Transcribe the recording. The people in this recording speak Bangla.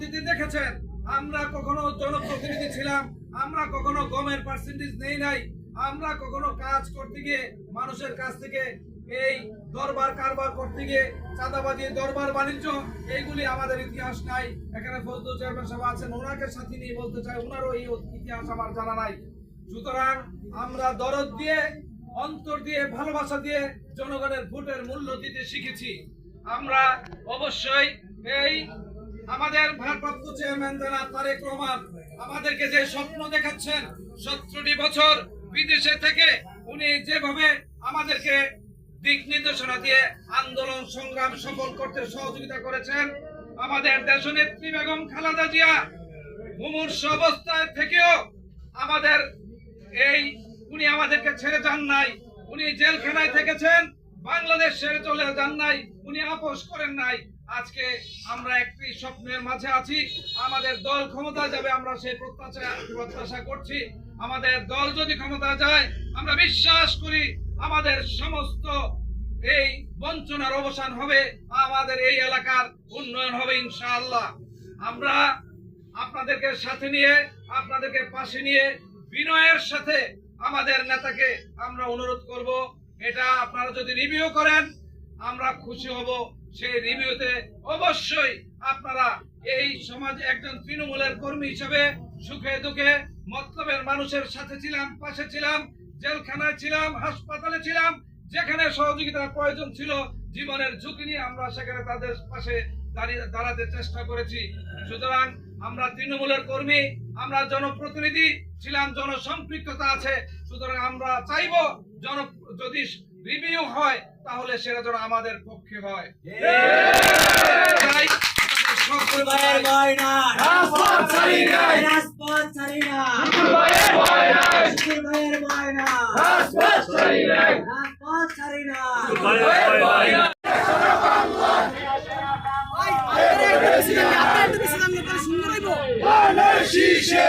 অতীতে দেখেছেন আমরা কখনো জনপ্রতিনিধি ছিলাম, আমরা কখনো গমের পার্সেন্টেজ নেই নাই, আমরা কখনো কাজ করতে গিয়ে মানুষের কাছ থেকে এই দরবার কারবার করতে গিয়ে চাঁদাবাজি দরবার বাণিজ্য এইগুলি আমাদের ইতিহাস নাই। এখানে ফজলুল চেয়ারম্যান সাহেব আছেন, ওনাকে সাথে নিয়ে বলতে চাই ওনারও এই ইতিহাস আমার জানা নাই। সুতরাং আমরা দরদ দিয়ে, অন্তর দিয়ে, ভালোবাসা দিয়ে জনগণের ভোটের মূল্য দিতে শিখেছি। আমরা অবশ্যই এই আমাদের ভারপ্রাপ্ত চেয়ারম্যান জনাব তারেক রহমান আমাদেরকে যে স্বপ্ন দেখাচ্ছেন, 17টি বছর বিদেশে থেকে উনি যেভাবে আমাদেরকে দিক নির্দেশনা দিয়ে আন্দোলন সংগ্রাম সফল করতে সহযোগিতা করেছেন, আমাদের দেশনেত্রী বেগম খালেদা জিয়া মুমূর্ষ অবস্থায় থেকেও আমাদের উনি আমাদেরকে ছেড়ে যান নাই, উনি জেলখানায় থেকেছেন, বাংলাদেশ ছেড়ে চলে যান নাই, উনি আপোষ করেন নাই। আজকে আমরা একটি স্বপ্নের মাঝে আছি, আমাদের দল ক্ষমতা যাবে, আমরা সেই প্রত্যাশা করছি। আমাদের দল যদি ক্ষমতা যায় আমরা বিশ্বাস করি আমাদের সমস্ত এই বঞ্চনার অবসান হবে, আমাদের এই এলাকার উন্নয়ন হবে ইনশাআল্লাহ। আমরা আপনাদেরকে সাথে নিয়ে, আপনাদেরকে পাশে নিয়ে বিনয়ের সাথে আমাদের নেতাকে আমরা অনুরোধ করব, এটা আপনারা যদি রিভিউ করেন আমরা খুশি হব। সেই রিভিউতে অবশ্যই আপনারা এই সমাজে একজন তৃণমূলের কর্মী হিসেবে সুখে দুঃখে মতলবের মানুষের সাথে ছিলাম, পাশে ছিলাম, জেলখানায় ছিলাম, হাসপাতালে ছিলাম, যেখানে সহযোগিতার প্রয়োজন ছিল জীবনের ঝুঁকি নিয়ে আমরা সেখানে তাদের পাশে দাঁড়াতে চেষ্টা করেছি। সুতরাং আমরা তৃণমূলের কর্মী, আমরা জনপ্রতিনিধি ছিলাম, জনসম্পৃক্ততা আছে। সুতরাং আমরা চাইব যদি রিভিউ হয় তাহলে সেটা যেন আমাদের পক্ষে হয়। শীষে